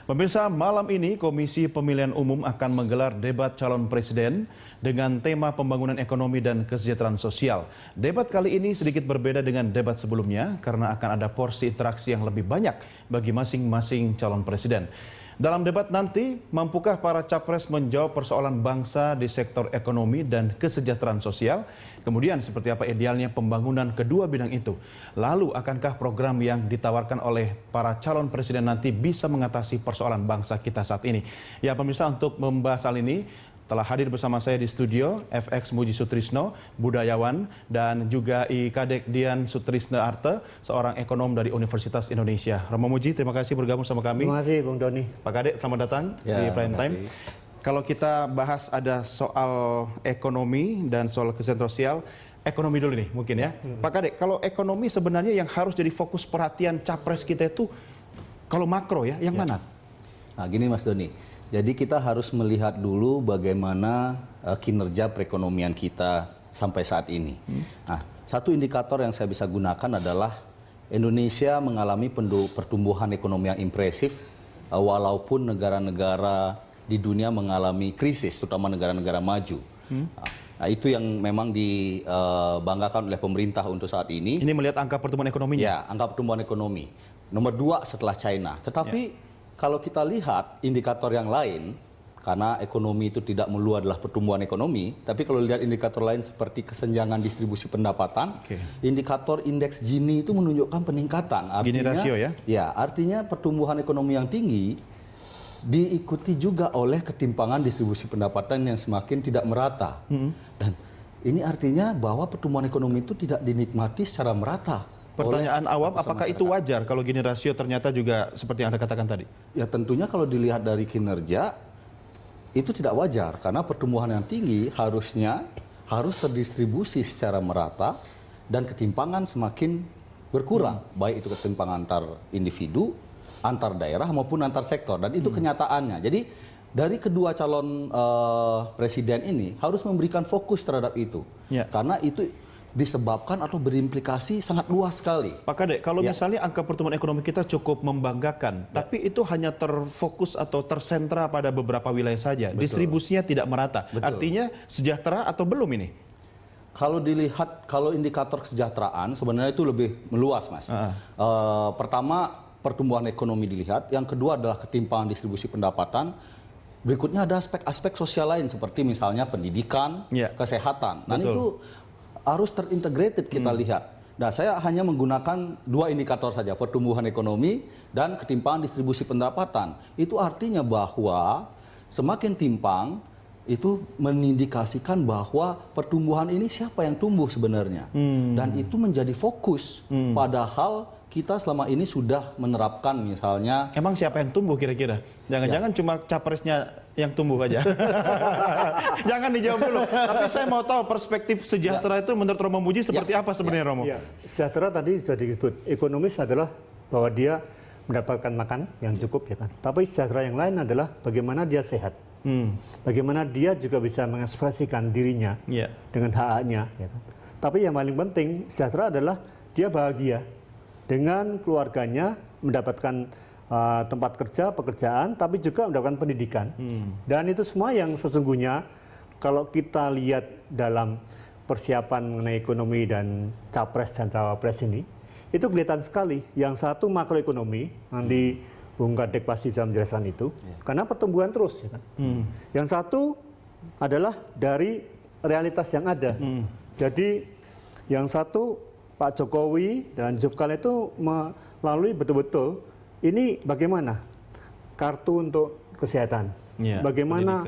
Pemirsa, malam ini Komisi Pemilihan Umum akan menggelar debat calon presiden dengan tema pembangunan ekonomi dan kesejahteraan sosial. Debat kali ini sedikit berbeda dengan debat sebelumnya karena akan ada porsi interaksi yang lebih banyak bagi masing-masing calon presiden. Dalam debat nanti, mampukah para capres menjawab persoalan bangsa di sektor ekonomi dan kesejahteraan sosial? Kemudian seperti apa idealnya pembangunan kedua bidang itu? Lalu akankah program yang ditawarkan oleh para calon presiden nanti bisa mengatasi persoalan bangsa kita saat ini? Ya pemirsa, untuk membahas hal ini telah hadir bersama saya di studio FX Muji Sutrisno, budayawan, dan juga I Kadek Dian Sutrisno Arte, seorang ekonom dari Universitas Indonesia. Romo Muji, terima kasih bergabung sama kami. Terima kasih Bung Doni. Pak Kadek, selamat datang di Prime Time. Kalau kita bahas ada soal ekonomi dan soal kesejahteraan sosial, ekonomi dulu nih mungkin ya. Pak Kadek, kalau ekonomi sebenarnya yang harus jadi fokus perhatian capres kita itu, kalau makro ya, yang mana? Nah, gini Mas Doni. Jadi kita harus melihat dulu bagaimana kinerja perekonomian kita sampai saat ini. Nah, satu indikator yang saya bisa gunakan adalah Indonesia mengalami pertumbuhan ekonomi yang impresif walaupun negara-negara di dunia mengalami krisis, terutama negara-negara maju. Nah, itu yang memang dibanggakan oleh pemerintah untuk saat ini. Ini melihat angka pertumbuhan ekonominya? Ya, angka pertumbuhan ekonomi. Nomor 2 setelah China. Tetapi kalau kita lihat indikator yang lain, karena ekonomi itu tidak melulu adalah pertumbuhan ekonomi, tapi kalau lihat indikator lain seperti kesenjangan distribusi pendapatan, indikator indeks Gini itu menunjukkan peningkatan. Artinya, Gini rasio ya? Ya, artinya pertumbuhan ekonomi yang tinggi diikuti juga oleh ketimpangan distribusi pendapatan yang semakin tidak merata. Dan ini artinya bahwa pertumbuhan ekonomi itu tidak dinikmati secara merata. Pertanyaan awam, apakah itu wajar kalau Gini rasio ternyata juga seperti yang Anda katakan tadi? Ya tentunya kalau dilihat dari kinerja, itu tidak wajar. Karena pertumbuhan yang tinggi harus terdistribusi secara merata dan ketimpangan semakin berkurang. Baik itu ketimpangan antar individu, antar daerah maupun antar sektor. Dan itu kenyataannya. Jadi dari kedua calon presiden ini harus memberikan fokus terhadap itu. Karena itu disebabkan atau berimplikasi sangat luas sekali. Pak Kadek, kalau misalnya angka pertumbuhan ekonomi kita cukup membanggakan, tapi itu hanya terfokus atau tersentra pada beberapa wilayah saja. Distribusinya tidak merata. Artinya sejahtera atau belum ini? Kalau dilihat, kalau indikator kesejahteraan sebenarnya itu lebih meluas, Mas. Pertama, pertumbuhan ekonomi dilihat. Yang kedua adalah ketimpangan distribusi pendapatan. Berikutnya ada aspek-aspek sosial lain seperti misalnya pendidikan, kesehatan. Nah itu harus terintegrated kita lihat. Nah, saya hanya menggunakan 2 indikator saja, pertumbuhan ekonomi dan ketimpangan distribusi pendapatan. Itu artinya bahwa semakin timpang itu mengindikasikan bahwa pertumbuhan ini siapa yang tumbuh sebenarnya. Dan itu menjadi fokus. Padahal kita selama ini sudah menerapkan misalnya. Emang siapa yang tumbuh kira-kira? Jangan-jangan cuma capresnya yang tumbuh aja. Jangan dijawab dulu. Tapi saya mau tahu perspektif sejahtera itu menurut Romo Muji seperti apa sebenarnya Romo? Sejahtera tadi sudah disebut. Ekonomis adalah bahwa dia mendapatkan makan yang cukup ya kan. Tapi sejahtera yang lain adalah bagaimana dia sehat. Bagaimana dia juga bisa mengekspresikan dirinya dengan hak-haknya. Ya kan? Tapi yang paling penting sejahtera adalah dia bahagia dengan keluarganya, mendapatkan tempat kerja, pekerjaan, tapi juga mendapatkan pendidikan. Dan itu semua yang sesungguhnya kalau kita lihat dalam persiapan mengenai ekonomi dan capres dan cawapres ini, itu kelihatan sekali. Yang satu makroekonomi, nanti Bung Kadek pasti bisa menjelaskan itu, karena pertumbuhan terus. Ya kan? Yang satu adalah dari realitas yang ada. Jadi yang satu Pak Jokowi dan Yusuf Kala itu melalui betul-betul ini bagaimana kartu untuk kesehatan, bagaimana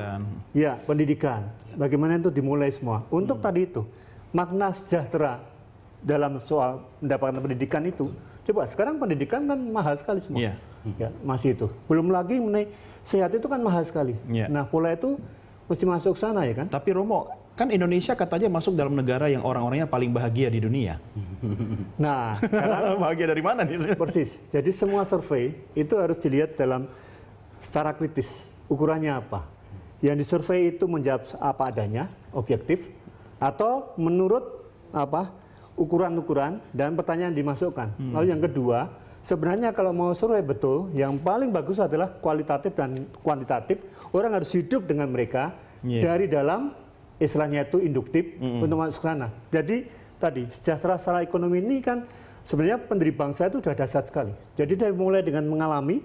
pendidikan, bagaimana itu dimulai semua. Untuk tadi itu makna sejahtera dalam soal mendapatkan pendidikan itu, coba sekarang pendidikan kan mahal sekali semua, masih itu. Belum lagi mengenai sehat itu kan mahal sekali. Nah pola itu mesti masuk sana ya kan. Tapi Romo, kan Indonesia katanya masuk dalam negara yang orang-orangnya paling bahagia di dunia. Nah, sekarang bahagia dari mana nih? Persis. Jadi semua survei itu harus dilihat dalam secara kritis. Ukurannya apa? Yang disurvei itu menjawab apa adanya, objektif, atau menurut apa ukuran-ukuran dan pertanyaan dimasukkan. Lalu yang kedua, sebenarnya kalau mau survei betul, yang paling bagus adalah kualitatif dan kuantitatif. Orang harus hidup dengan mereka dari dalam istilahnya itu induktif untuk masuk ke sana. Jadi tadi sejahtera secara ekonomi ini kan sebenarnya pendiri bangsa itu sudah dasar sekali. Jadi dari mulai dengan mengalami,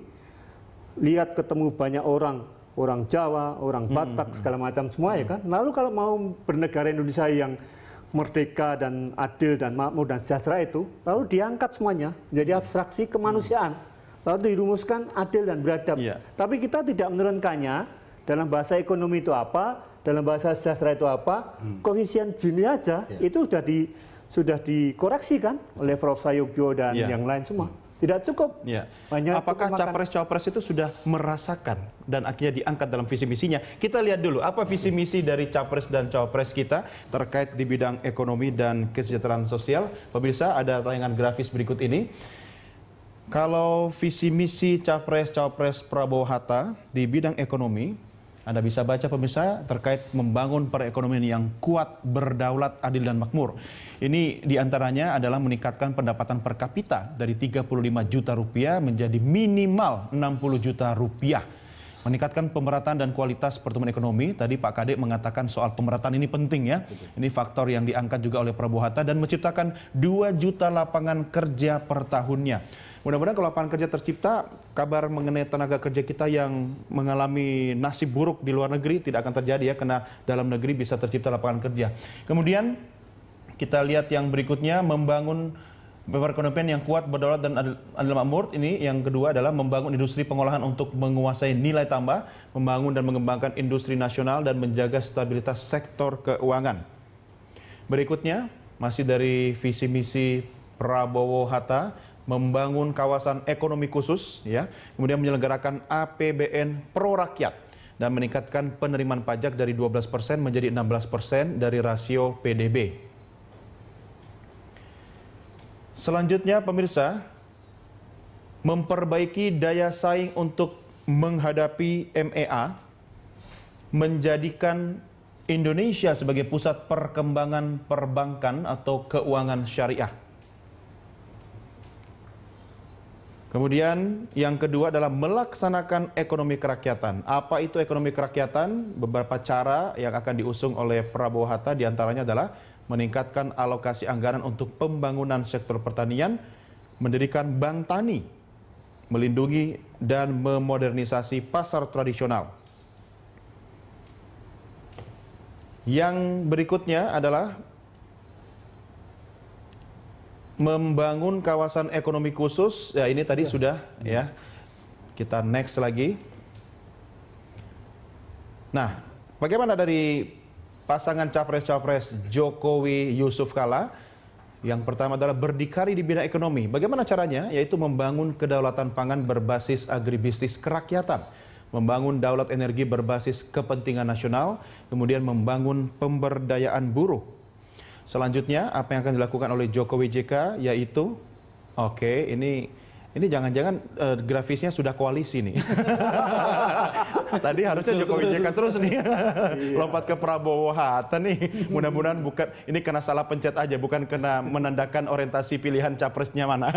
lihat ketemu banyak orang Jawa, orang Batak, segala macam semua ya kan. Lalu kalau mau bernegara Indonesia yang merdeka dan adil dan makmur dan sejahtera itu, lalu diangkat semuanya menjadi abstraksi kemanusiaan. Lalu dirumuskan adil dan beradab. Tapi kita tidak menurunkannya dalam bahasa ekonomi itu apa, dalam bahasa sejahtera itu apa, koefisien Gini aja itu sudah dikoreksi kan oleh Prof. Sayogyo dan yang lain semua. Tidak cukup. Apakah capres-cawapres itu sudah merasakan dan akhirnya diangkat dalam visi misinya? Kita lihat dulu apa visi misi dari capres dan cawapres kita terkait di bidang ekonomi dan kesejahteraan sosial. Pemirsa, ada tayangan grafis berikut ini. Kalau visi misi capres-cawapres Prabowo Hatta di bidang ekonomi, Anda bisa baca pemirsa terkait membangun perekonomian yang kuat, berdaulat, adil dan makmur. Ini diantaranya adalah meningkatkan pendapatan per kapita dari 35 juta rupiah menjadi minimal 60 juta rupiah. Meningkatkan pemerataan dan kualitas pertumbuhan ekonomi. Tadi Pak Kadek mengatakan soal pemerataan ini penting ya. Ini faktor yang diangkat juga oleh Prabowo Hatta dan menciptakan 2 juta lapangan kerja per tahunnya. Mudah-mudahan kalau lapangan kerja tercipta, kabar mengenai tenaga kerja kita yang mengalami nasib buruk di luar negeri tidak akan terjadi ya, karena dalam negeri bisa tercipta lapangan kerja. Kemudian kita lihat yang berikutnya, membangun perekonomian yang kuat, berdaulat dan adil makmur. Ini yang kedua adalah membangun industri pengolahan untuk menguasai nilai tambah, membangun dan mengembangkan industri nasional dan menjaga stabilitas sektor keuangan. Berikutnya masih dari visi misi Prabowo Hatta, membangun kawasan ekonomi khusus ya, kemudian menyelenggarakan APBN pro rakyat dan meningkatkan penerimaan pajak dari 12% menjadi 16% dari rasio PDB. Selanjutnya pemirsa, memperbaiki daya saing untuk menghadapi MEA, menjadikan Indonesia sebagai pusat perkembangan perbankan atau keuangan syariah. Kemudian yang kedua adalah melaksanakan ekonomi kerakyatan. Apa itu ekonomi kerakyatan? Beberapa cara yang akan diusung oleh Prabowo Hatta, diantaranya adalah meningkatkan alokasi anggaran untuk pembangunan sektor pertanian, mendirikan bank tani, melindungi dan memodernisasi pasar tradisional. Yang berikutnya adalah membangun kawasan ekonomi khusus. Ya, ini tadi sudah ya. Kita next lagi. Nah, bagaimana dari pasangan capres-capres Jokowi Yusuf Kala? Yang pertama adalah berdikari di bidang ekonomi. Bagaimana caranya? Yaitu membangun kedaulatan pangan berbasis agribisnis kerakyatan, membangun daulat energi berbasis kepentingan nasional, kemudian membangun pemberdayaan buruh. Selanjutnya, apa yang akan dilakukan oleh Jokowi JK yaitu, ini jangan-jangan grafisnya sudah koalisi nih. Tadi harusnya Jokowi JK terus nih. Lompat ke Prabowo Hatta nih. Mudah-mudahan bukan, ini kena salah pencet aja, bukan kena menandakan orientasi pilihan capresnya mana.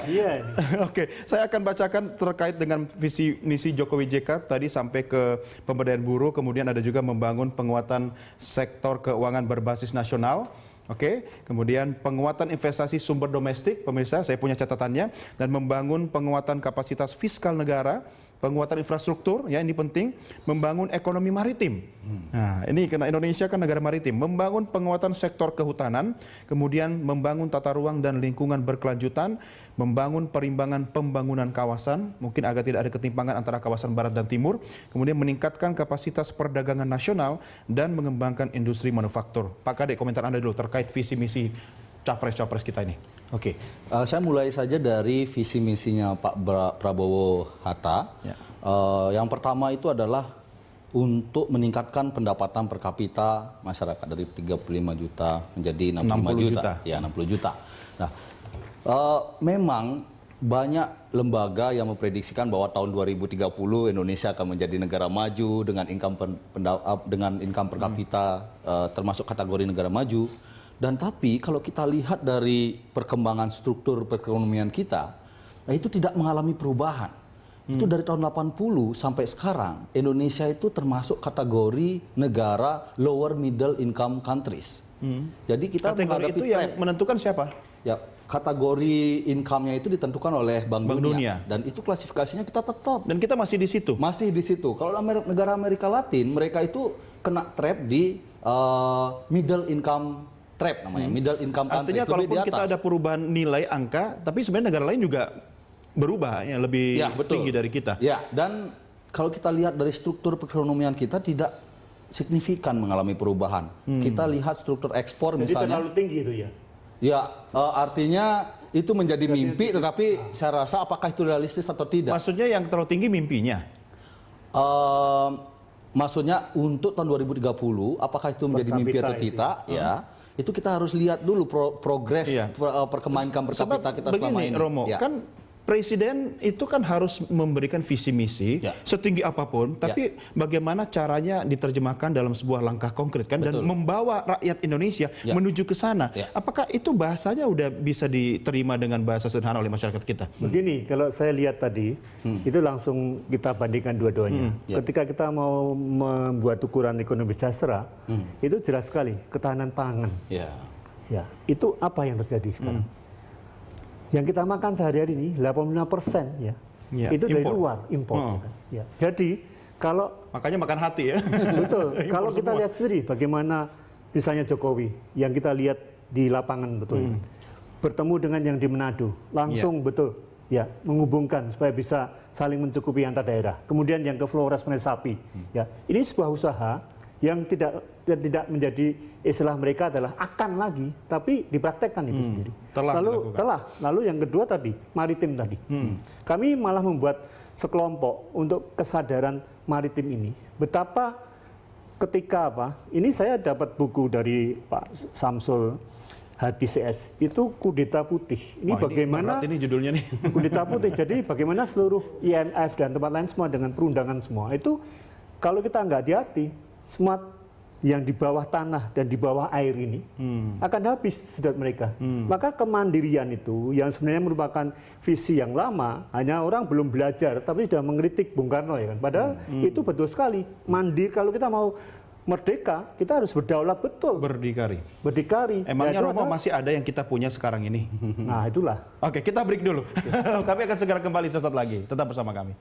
Iya. Oke, saya akan bacakan terkait dengan visi misi Jokowi JK tadi sampai ke pemberdayaan buruh, kemudian ada juga membangun penguatan sektor keuangan berbasis nasional. Oke, kemudian penguatan investasi sumber domestik, pemirsa, saya punya catatannya, dan membangun penguatan kapasitas fiskal negara, penguatan infrastruktur, ya ini penting, membangun ekonomi maritim. Nah, ini karena Indonesia kan negara maritim, membangun penguatan sektor kehutanan, kemudian membangun tata ruang dan lingkungan berkelanjutan, membangun perimbangan pembangunan kawasan, mungkin agar tidak ada ketimpangan antara kawasan barat dan timur, kemudian meningkatkan kapasitas perdagangan nasional dan mengembangkan industri manufaktur. Pak Kadek, komentar Anda dulu terkait visi misi capres-capres kita ini. Oke, saya mulai saja dari visi misinya Pak Prabowo Hatta. Ya. Yang pertama itu adalah untuk meningkatkan pendapatan per kapita masyarakat dari 35 juta menjadi 65 juta. Ya, 60 juta. Nah, memang banyak lembaga yang memprediksikan bahwa tahun 2030 Indonesia akan menjadi negara maju dengan income per kapita termasuk kategori negara maju. Dan tapi kalau kita lihat dari perkembangan struktur perekonomian kita, itu tidak mengalami perubahan. Itu dari tahun 80 sampai sekarang, Indonesia itu termasuk kategori negara lower middle income countries. Jadi kita Kategori menghadapi itu yang trap. menentukan siapa? Ya, kategori income-nya itu ditentukan oleh Bank Bank Dunia. Dunia. Dan itu klasifikasinya kita tetap Dan kita masih di situ. masih di situ. Kalau negara Amerika Latin, mereka itu kena trap di middle income trap namanya, middle income countries. Artinya lebih kalaupun di kita atas. ada perubahan nilai angka, tapi sebenarnya negara lain juga berubah ya lebih Ya, betul. tinggi dari kita. Ya, dan kalau kita lihat dari struktur perekonomian kita tidak signifikan mengalami perubahan. Kita lihat struktur ekspor Jadi misalnya. terlalu tinggi itu ya. Ya, artinya itu menjadi mimpi, tetapi saya rasa apakah itu realistis atau tidak? Maksudnya yang terlalu tinggi mimpinya. Maksudnya untuk tahun 2030, apakah itu menjadi mimpi kapita atau itu. tidak? Ya, itu kita harus lihat dulu progres Iya. perkembangan per kapita kita selama begini, ini. Romo, Ya. kan presiden itu kan harus memberikan visi misi Ya. setinggi apapun, tapi bagaimana caranya diterjemahkan dalam sebuah langkah konkret kan dan Betul. membawa rakyat Indonesia Ya. menuju ke sana. Ya. Apakah itu bahasanya udah bisa diterima dengan bahasa sederhana oleh masyarakat kita? Begini, kalau saya lihat tadi, itu langsung kita bandingkan dua-duanya. Ya. Ketika kita mau membuat ukuran ekonomi sejahtera, itu jelas sekali ketahanan pangan. Ya. Ya, itu apa yang terjadi sekarang? Yang kita makan sehari-hari ini 85% ya, Ya, itu dari impor. luar impor. ya kan? Ya. Jadi kalau Makanya makan hati ya. betul, kalau kita semua. lihat sendiri bagaimana misalnya Jokowi yang kita lihat di lapangan betul, bertemu dengan yang di Manado, langsung betul, ya menghubungkan supaya bisa saling mencukupi antar daerah. Kemudian yang ke Flores sapi, ya ini sebuah usaha yang tidak menjadi istilah mereka adalah akan lagi, tapi dipraktekkan itu sendiri. Telah dilakukan. Lalu yang kedua tadi maritim tadi, kami malah membuat sekelompok untuk kesadaran maritim ini. Betapa ketika ini saya dapat buku dari Pak Samsul Hadi CS, itu kudeta putih. Ini Wah, bagaimana berat ini judulnya nih. kudeta putih. Jadi bagaimana seluruh IMF dan tempat lain semua dengan perundangan semua itu kalau kita nggak hati-hati, semua yang di bawah tanah dan di bawah air ini akan habis sedot mereka. Maka kemandirian itu yang sebenarnya merupakan visi yang lama, hanya orang belum belajar tapi sudah mengkritik Bung Karno ya kan. Padahal itu betul sekali. Mandiri kalau kita mau merdeka, kita harus berdaulat betul, Berdikari. berdikari. Emangnya Yaitu Romo adalah- masih ada yang kita punya sekarang ini? Nah, itulah. Oke, kita break dulu. Kami akan segera kembali sesaat lagi. Tetap bersama kami.